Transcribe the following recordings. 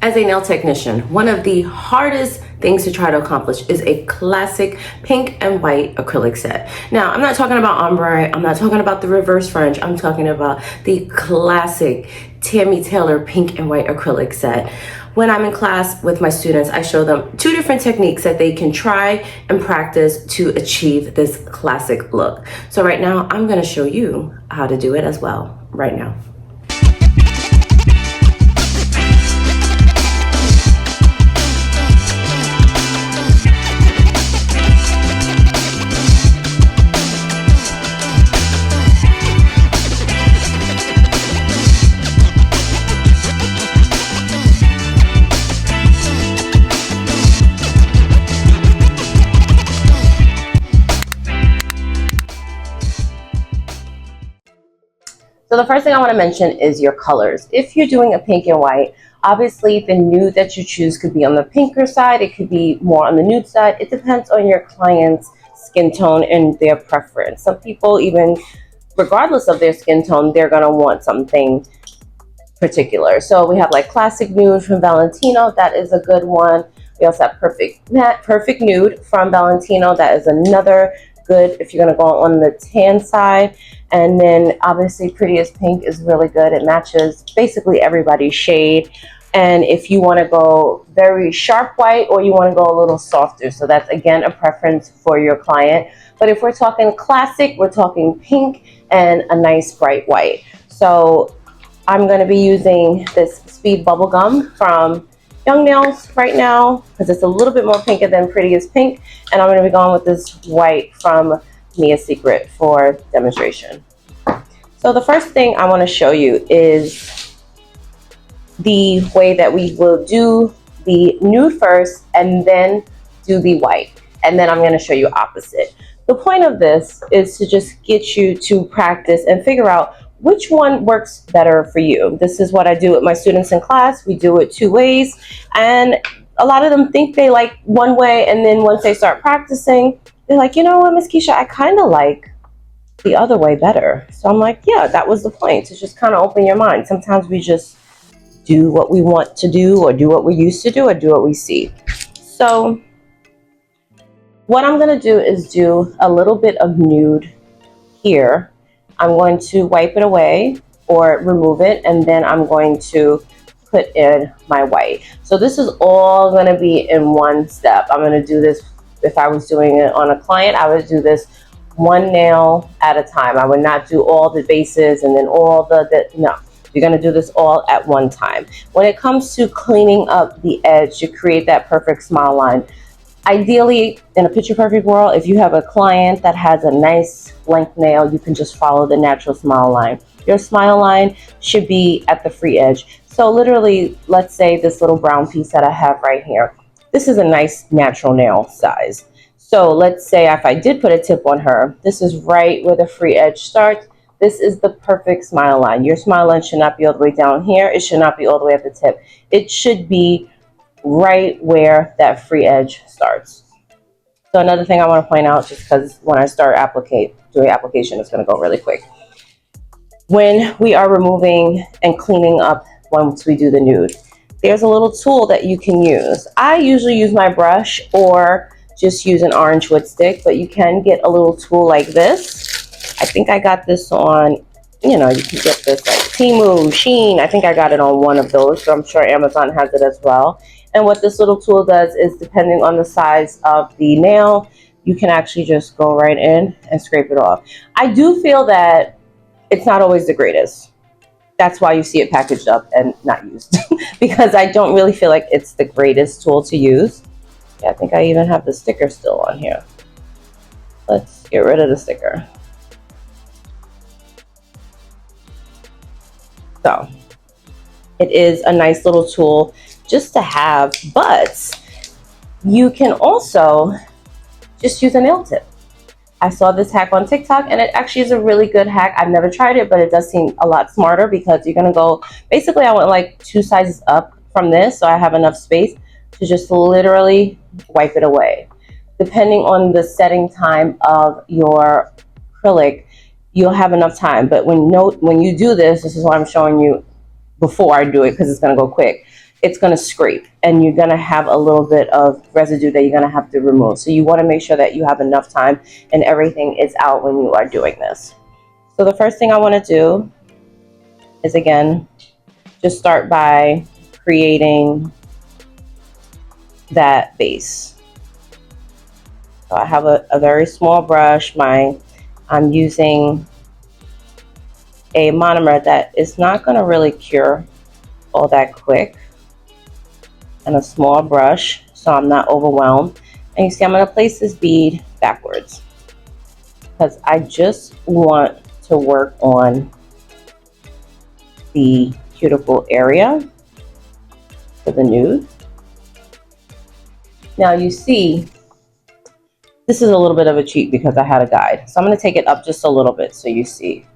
As a nail technician, one of the hardest things to try to accomplish is a classic pink and white acrylic set. Now, I'm not talking about ombre, I'm not talking about the reverse French, I'm talking about the classic Tammy Taylor pink and white acrylic set. When I'm in class with my students, I show them two different techniques that they can try and practice to achieve this classic look. So right now, I'm gonna show you how to do it as well, right now. So the first thing I want to mention is your colors. If you're doing a pink and white, obviously the nude that you choose could be on the pinker side, it could be more on the nude side. It depends on your client's skin tone and their preference. Some people, even regardless of their skin tone, they're going to want something particular. So we have like Classic Nude from Valentino. That is a good one. We also have Perfect Nude from Valentino. That is another good if you're going to go on the tan side. And then obviously Prettiest Pink is really good. It matches basically everybody's shade. And if you want to go very sharp white or you want to go a little softer, so that's again a preference for your client. But if we're talking classic, we're talking pink and a nice bright white. So I'm going to be using this Speed Bubblegum from Young Nails right now because it's a little bit more pinker than Prettiest Pink. And I'm going to be going with this white from Mia's Secret for demonstration. So the first thing I want to show you is the way that we will do the nude first and then do the white. And then I'm going to show you opposite. The point of this is to just get you to practice and figure out which one works better for you. This is what I do with my students in class. We do it two ways. And a lot of them think they like one way. And then once they start practicing, they're like, you know what, Miss Keisha, I kind of like the other way better. So I'm like, yeah, that was the point, to just kind of open your mind. Sometimes we just do what we want to do or do what we used to do or do what we see. So what I'm going to do is do a little bit of nude here. I'm going to wipe it away or remove it, and then I'm going to put in my white. So this is all going to be in one step. I'm going to do this. If I was doing it on a client, I would do this one nail at a time. I would not do all the bases and then all no. You're going to do this all at one time. When it comes to cleaning up the edge to create that perfect smile line, ideally, in a picture perfect world, if you have a client that has a nice length nail, you can just follow the natural smile line. Your smile line should be at the free edge. So literally, let's say this little brown piece that I have right here. This is a nice natural nail size. So let's say if I did put a tip on her, this is right where the free edge starts. This is the perfect smile line. Your smile line should not be all the way down here. It should not be all the way at the tip. It should be right where that free edge starts. So another thing I want to point out, just because when I start doing application, it's going to go really quick. When we are removing and cleaning up once we do the nude, there's a little tool that you can use. I usually use my brush or just use an orange wood stick, but you can get a little tool like this. I think I got this on, you can get this like Temu, Shein. I think I got it on one of those, so I'm sure Amazon has it as well. And what this little tool does is, depending on the size of the nail, you can actually just go right in and scrape it off. I do feel that it's not always the greatest. That's why you see it packaged up and not used because I don't really feel like it's the greatest tool to use. Yeah, I think I even have the sticker still on here. Let's get rid of the sticker. So it is a nice little tool just to have, but you can also just use a nail tip. I saw this hack on TikTok and it actually is a really good hack. I've never tried it, but it does seem a lot smarter because you're gonna go, basically I went like 2 sizes up from this, so I have enough space to just literally wipe it away. Depending on the setting time of your acrylic, you'll have enough time. But when you do this, this is what I'm showing you before I do it because it's gonna go quick. it's going to scrape and you're going to have a little bit of residue that you're going to have to remove. So you want to make sure that you have enough time and everything is out when you are doing this. So the first thing I want to do is, again, just start by creating that base. So I have a very small brush. I'm using a monomer that is not going to really cure all that quick, and a small brush so I'm not overwhelmed. And you see I'm going to place this bead backwards because I just want to work on the cuticle area for the nude. Now you see this is a little bit of a cheat because I had a guide, so I'm going to take it up just a little bit so you see.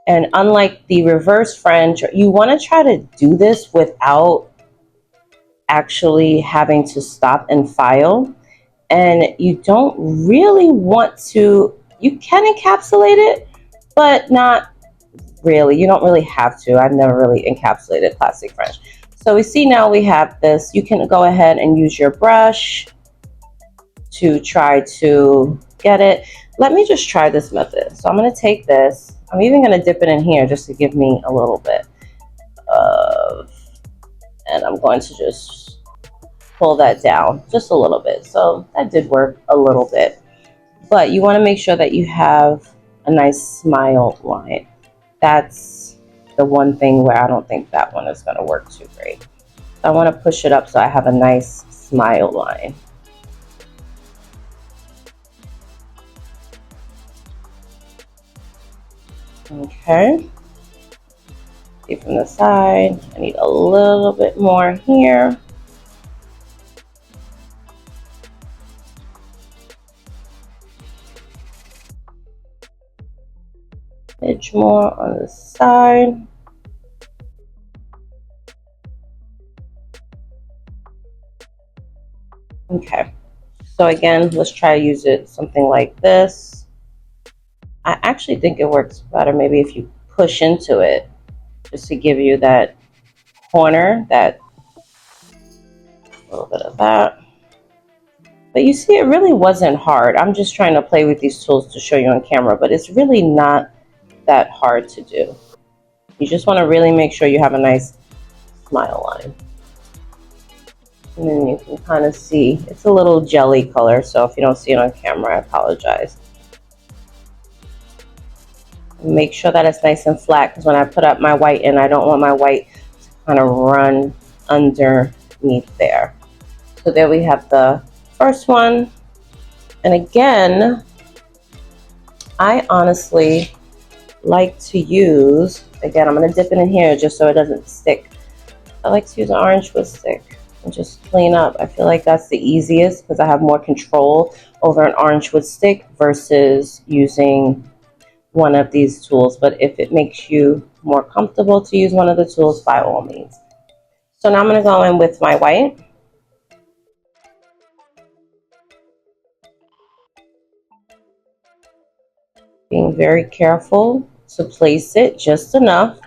And unlike the reverse French, you want to try to do this without actually having to stop and file. And you don't really want to, you can encapsulate it, but not really. You don't really have to. I've never really encapsulated plastic French. So we see now we have this. You can go ahead and use your brush to try to get it. Let me just try this method. So I'm going to take this. I'm even going to dip it in here just to give me a little bit of, and I'm going to just pull that down just a little bit. So that did work a little bit, but you want to make sure that you have a nice smile line. That's the one thing where I don't think that one is going to work too great. So I want to push it up so I have a nice smile line. Okay, see from the side, I need a little bit more here. Edge more on the side. Okay, so again, let's try to use it something like this. I actually think it works better maybe if you push into it, just to give you that corner, that little bit of that. But you see, it really wasn't hard. I'm just trying to play with these tools to show you on camera, but it's really not that hard to do. You just want to really make sure you have a nice smile line. And then you can kind of see, it's a little jelly color, so if you don't see it on camera, I apologize. Make sure that it's nice and flat, because when I put up my white in, I don't want my white to kind of run underneath there. So there we have the first one. And again, I honestly like to use, again, I'm going to dip it in here just so it doesn't stick. I like to use an orange wood stick and just clean up. I feel like that's the easiest because I have more control over an orange wood stick versus using one of these tools. But if it makes you more comfortable to use one of the tools, by all means. So now I'm going to go in with my white. Being very careful to place it just enough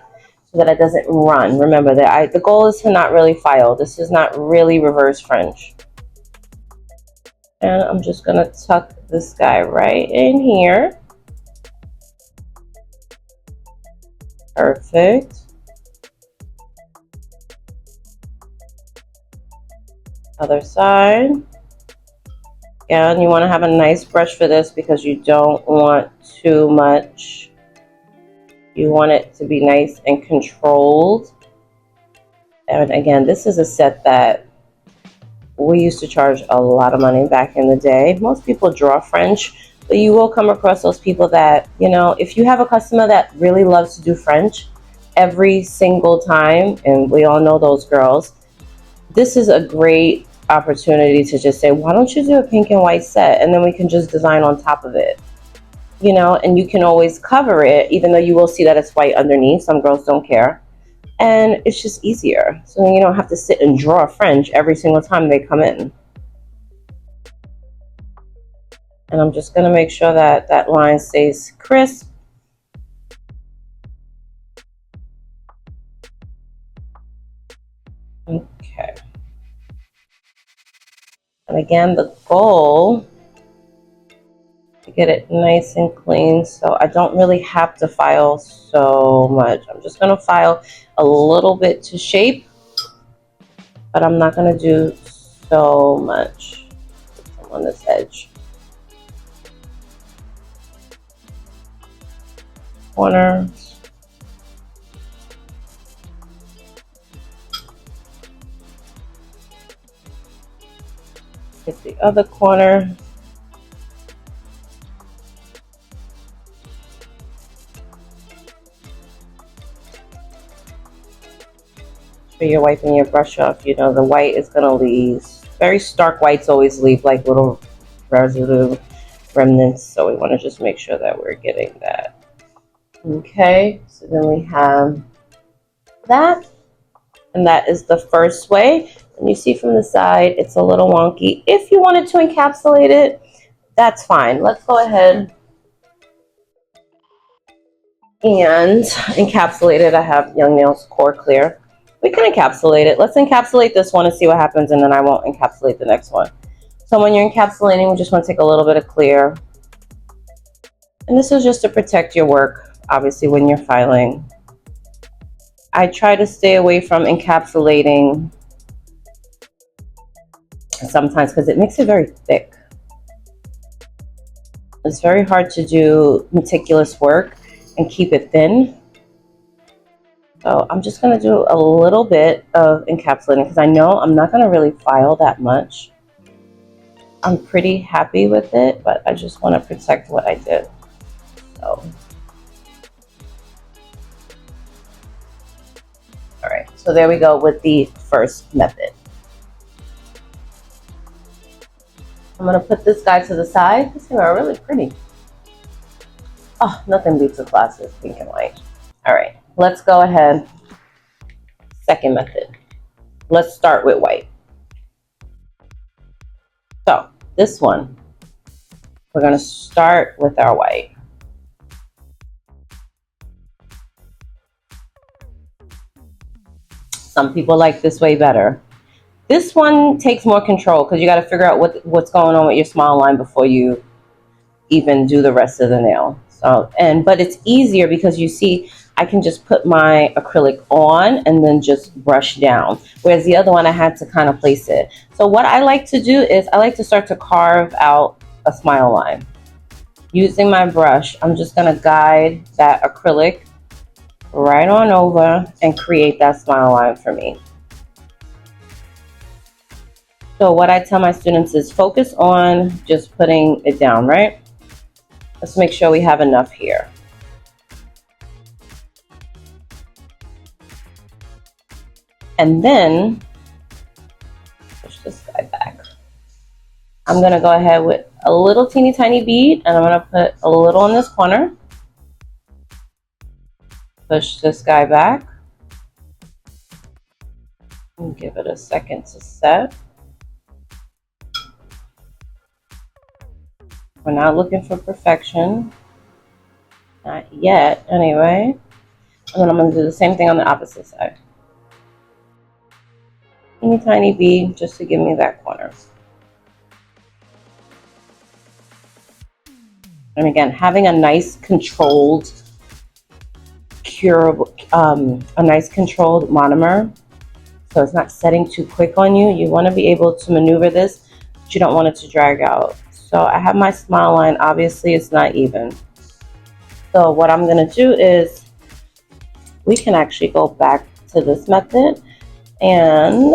so that it doesn't run. Remember that the goal is to not really file. This is not really reverse French. And I'm just going to tuck this guy right in here. Perfect. Other side. Again, you want to have a nice brush for this because you don't want too much. You want it to be nice and controlled. And again, this is a set that we used to charge a lot of money back in the day. Most people draw French, but you will come across those people that, you know, if you have a customer that really loves to do French every single time, and we all know those girls, this is a great opportunity to just say, why don't you do a pink and white set, and then we can just design on top of it, you know, and you can always cover it, even though you will see that it's white underneath. Some girls don't care, and it's just easier, so then you don't have to sit and draw French every single time they come in. And I'm just going to make sure that that line stays crisp. Okay. And again, the goal to get it nice and clean, so I don't really have to file so much. I'm just going to file a little bit to shape, but I'm not going to do so much on this edge. Corner. Get the other corner. You're wiping your brush off, you know the white is going to leave. Very stark whites always leave like little residue remnants, so we want to just make sure that we're getting that. Okay, so then we have that, and that is the first way. And you see from the side it's a little wonky. If you wanted to encapsulate it, that's fine. Let's go ahead and encapsulate it. I have Young Nails Core Clear. We can encapsulate it. Let's encapsulate this one and see what happens, and then I won't encapsulate the next one. So when you're encapsulating, we just want to take a little bit of clear. And this is just to protect your work, obviously, when you're filing. I try to stay away from encapsulating sometimes because it makes it very thick. It's very hard to do meticulous work and keep it thin. So I'm just going to do a little bit of encapsulating because I know I'm not going to really file that much. I'm pretty happy with it, but I just want to protect what I did. So, all right, so there we go with the first method. I'm going to put this guy to the side. These are really pretty. Oh, nothing beats a classic pink and white. All right, let's go ahead. Second method. Let's start with white. So this one, we're going to start with our white. Some people like this way better. This one takes more control because you got to figure out what's going on with your smile line before you even do the rest of the nail. So, but it's easier because you see I can just put my acrylic on and then just brush down. Whereas the other one I had to kind of place it. So what I like to do is I like to start to carve out a smile line. Using my brush, I'm just going to guide that acrylic right on over and create that smile line for me. So what I tell my students is focus on just putting it down, right? Let's make sure we have enough here. And then push this guy back. I'm going to go ahead with a little teeny tiny bead, and I'm going to put a little in this corner. Push this guy back. And give it a second to set. We're not looking for perfection. Not yet, anyway. And then I'm going to do the same thing on the opposite side. Teeny tiny bead just to give me that corner. And again, having a nice controlled curable, a nice controlled monomer, so it's not setting too quick on you. You want to be able to maneuver this, but you don't want it to drag out. So I have my smile line. Obviously, it's not even. So what I'm going to do is we can actually go back to this method and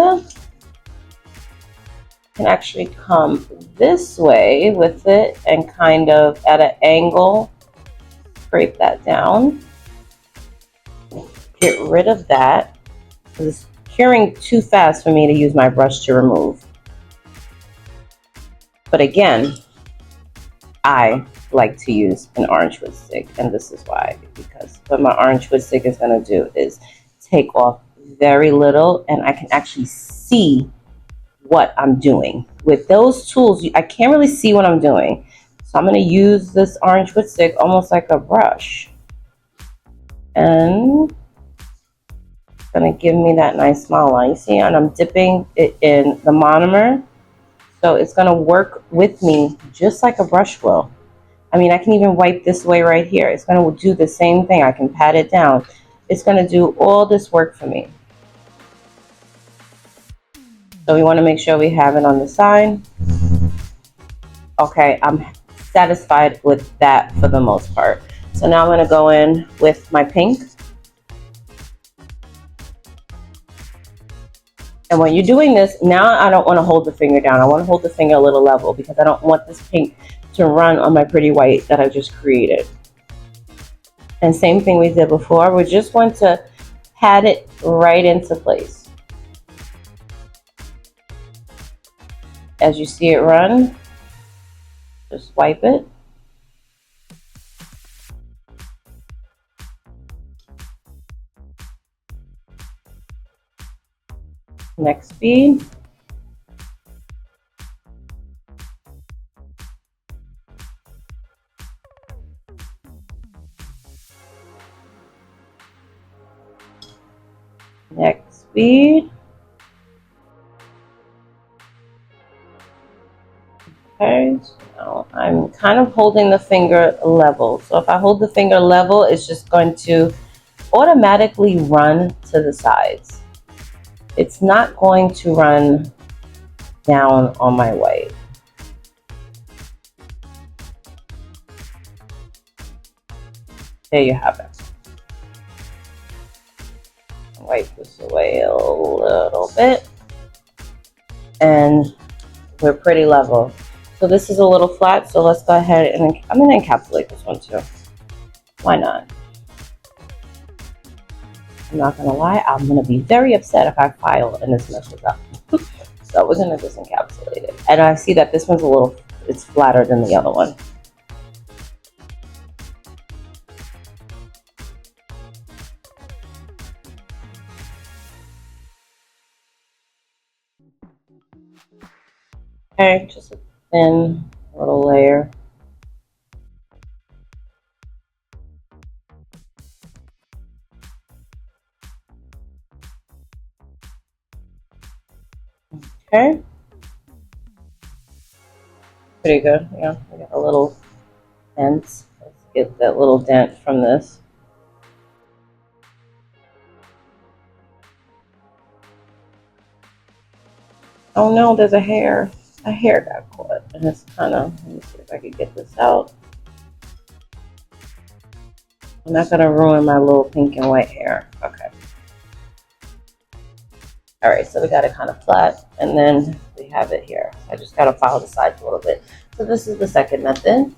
can actually come this way with it and kind of at an angle scrape that down. Get rid of that because it's curing too fast for me to use my brush to remove. But again, I like to use an orange wood stick, and this is why, because what my orange wood stick is going to do is take off very little, and I can actually see what I'm doing. With those tools, I can't really see what I'm doing. So I'm going to use this orange wood stick almost like a brush and going to give me that nice smile line. You see, and I'm dipping it in the monomer. So it's going to work with me just like a brush will. I mean, I can even wipe this way right here. It's going to do the same thing. I can pat it down. It's going to do all this work for me. So we want to make sure we have it on the side. Okay, I'm satisfied with that for the most part. So now I'm going to go in with my pink. And when you're doing this, now I don't want to hold the finger down. I want to hold the finger a little level because I don't want this pink to run on my pretty white that I just created. And same thing we did before. We're just going to pat it right into place. As you see it run, just wipe it. Next bead. Next bead. Okay, so I'm kind of holding the finger level. So if I hold the finger level, it's just going to automatically run to the sides. It's not going to run down on my white. There you have it. Wipe this away a little bit. And we're pretty level. So this is a little flat, so let's go ahead and I'm going to encapsulate this one too. Why not? I'm not going to lie, I'm going to be very upset if I file and this messes up. So we're going to just encapsulate it. And I see that this one's a little, it's flatter than the other one. Okay, just a thin little layer. Okay. Pretty good. Yeah, we got a little dent. Let's get that little dent from this. Oh no, there's a hair. A hair got caught. And it's kind of, let me see if I can get this out. I'm not going to ruin my little pink and white hair. Okay. All right, so we got it kind of flat, and then we have it here. I just got to file the sides a little bit. So this is the second method.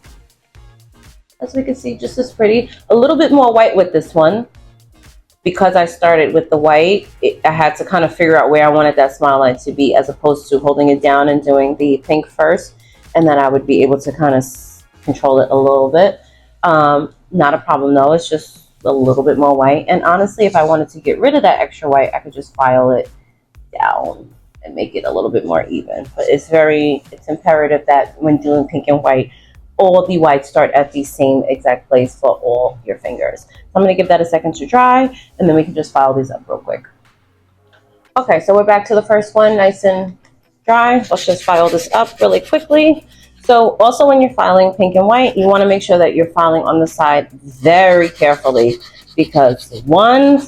As we can see, just as pretty. A little bit more white with this one. Because I started with the white, I had to kind of figure out where I wanted that smile line to be, as opposed to holding it down and doing the pink first, and then I would be able to kind of control it a little bit. Not a problem though, it's just a little bit more white. And honestly, if I wanted to get rid of that extra white, I could just file it down and make it a little bit more even. But it's imperative that when doing pink and white, all the whites start at the same exact place for all your fingers. So I'm going to give that a second to dry, and then we can just file these up real quick. Okay, so we're back to the first one, nice and dry. Let's just file this up really quickly. So also when you're filing pink and white, you want to make sure that you're filing on the side very carefully, because one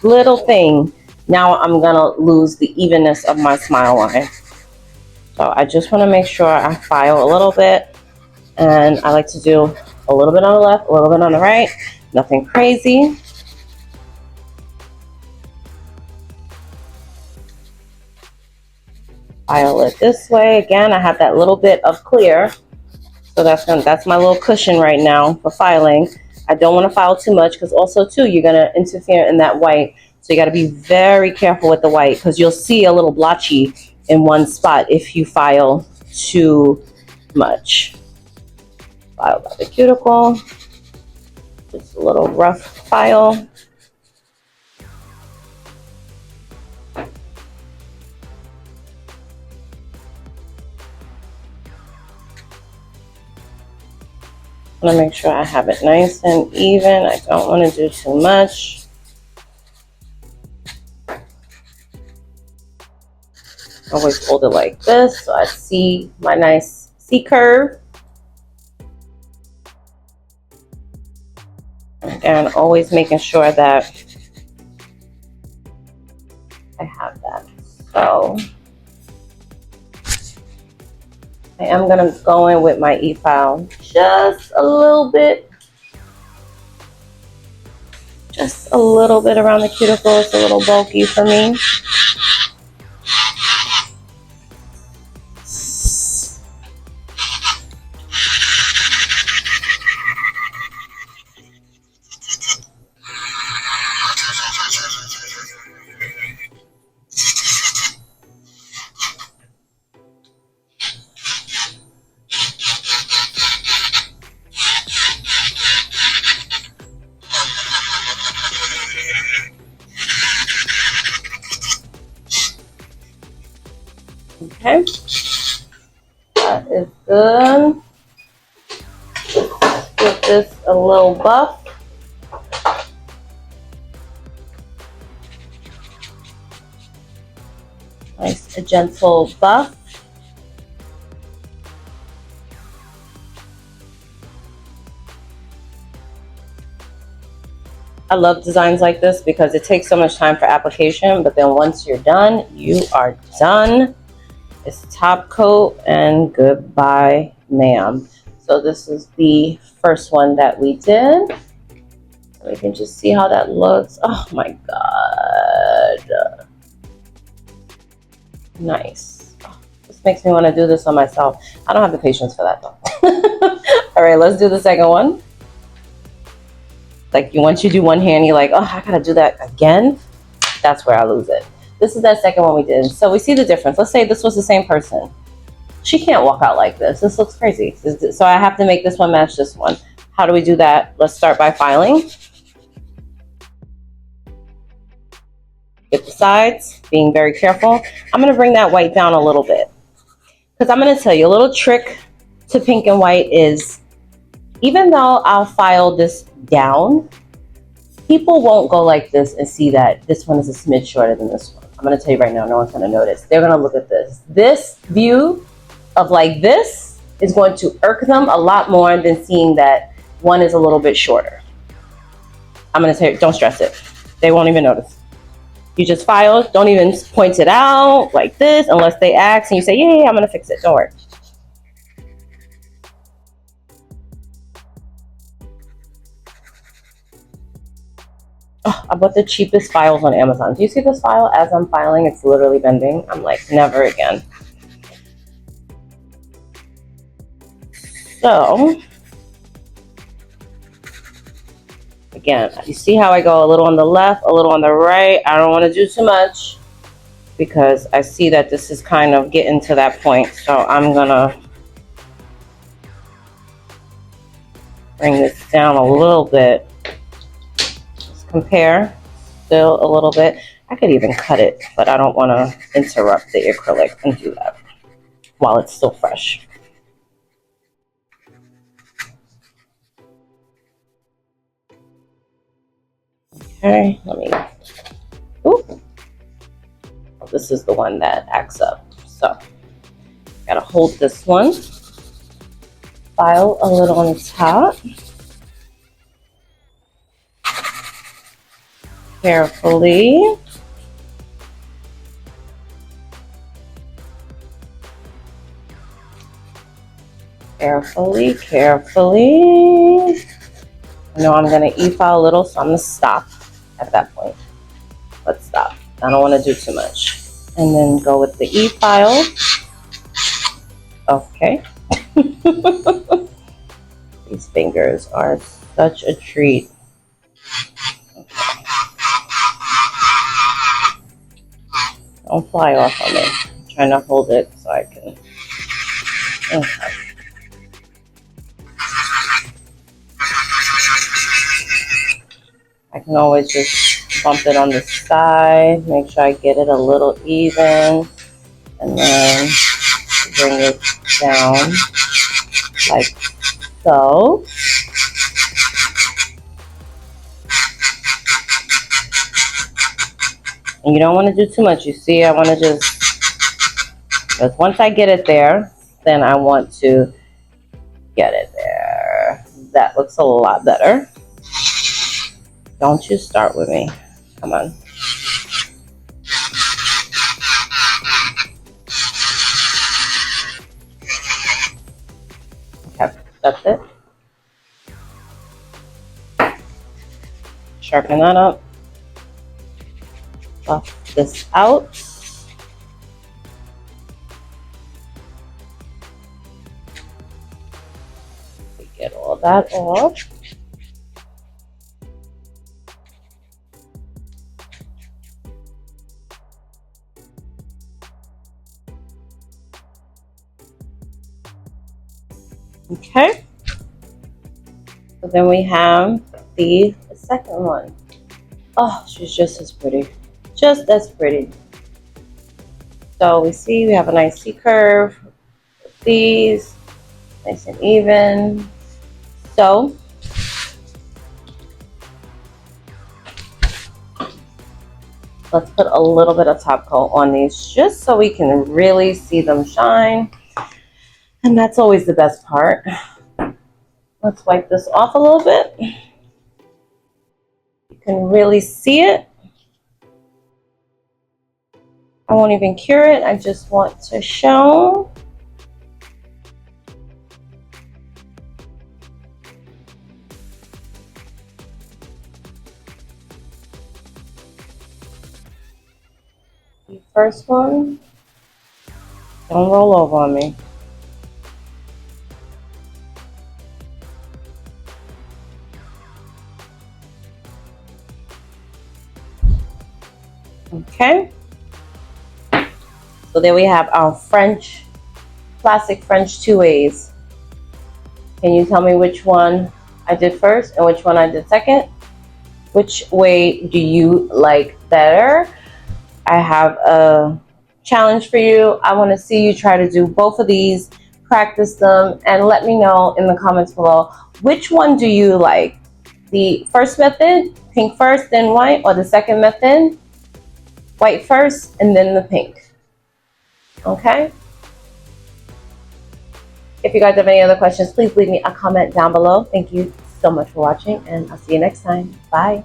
little thing, now I'm going to lose the evenness of my smile line. So I just want to make sure I file a little bit. And I like to do a little bit on the left, a little bit on the right, nothing crazy. File it this way. Again, I have that little bit of clear. So that's my little cushion right now for filing. I don't want to file too much because also too, you're going to interfere in that white. So you got to be very careful with the white, because you'll see a little blotchy in one spot if you file too much. File by the cuticle, just a little rough file. I'm gonna make sure I have it nice and even. I don't want to do too much. Always hold it like this so I see my nice C curve. And always making sure that I have that. So I am going to go in with my e-file just a little bit. Just a little bit around the cuticle. It's a little bulky for me. Okay, that is good. Give this a little buff. Nice, a gentle buff. I love designs like this because it takes so much time for application, but then once you're done, you are done. It's top coat and goodbye, ma'am. So this is the first one that we did. We can just see how that looks. Oh my God. Nice. Oh, this makes me want to do this on myself. I don't have the patience for that though. All right, let's do the second one. Like once you do one hand, you're like, oh, I gotta do that again. That's where I lose it. This is that second one we did. So we see the difference. Let's say this was the same person. She can't walk out like this. This looks crazy. So I have to make this one match this one. How do we do that? Let's start by filing. Get the sides, being very careful. I'm gonna bring that white down a little bit. Because I'm gonna tell you a little trick to pink and white is, even though I'll file this down, people won't go like this and see that this one is a smidge shorter than this one. I'm going to tell you right now, no one's going to notice. They're going to look at this. This view of like this is going to irk them a lot more than seeing that one is a little bit shorter. I'm going to tell you, don't stress it. They won't even notice. You just file, don't even point it out like this unless they ask and you say, yeah, I'm going to fix it. Don't worry. Oh, I bought the cheapest files on Amazon. Do you see this file? As I'm filing, it's literally bending. I'm like, never again. So, again, you see how I go a little on the left, a little on the right. I don't want to do too much because I see that this is kind of getting to that point. So I'm going to bring this down a little bit. Compare still a little bit. I could even cut it, but I don't want to interrupt the acrylic and do that while it's still fresh. Okay, let me, ooh, this is the one that acts up. So, gotta hold this one, file a little on the top. Carefully. Carefully, carefully. I know I'm going to e-file a little, so I'm going to stop at that point. Let's stop. I don't want to do too much. And then go with the e-file. Okay. These fingers are such a treat. Don't fly off on me. I'm trying to hold it so I can. Okay. I can always just bump it on the side, make sure I get it a little even, and then bring it down like so. And you don't want to do too much. You see, I want to just Because once I get it there, then I want to get it there. That looks a lot better. Don't you start with me. Come on. Okay, that's it. Sharpen that up. Buff this out. Get all that off. Okay. So then we have the second one. Oh, she's just as pretty. Just as pretty. So we see we have a nice C curve with these, nice and even. So let's put a little bit of top coat on these just so we can really see them shine. And that's always the best part. Let's wipe this off a little bit. You can really see it. I won't even cure it. I just want to show. The first one. Don't roll over on me. Okay. So there we have our French, classic French 2As. Can you tell me which one I did first and which one I did second? Which way do you like better? I have a challenge for you. I want to see you try to do both of these, practice them, and let me know in the comments below, which one do you like? The first method, pink first, then white, or the second method, white first, and then the pink. Okay? If you guys have any other questions, please leave me a comment down below. Thank you so much for watching, and I'll see you next time. Bye.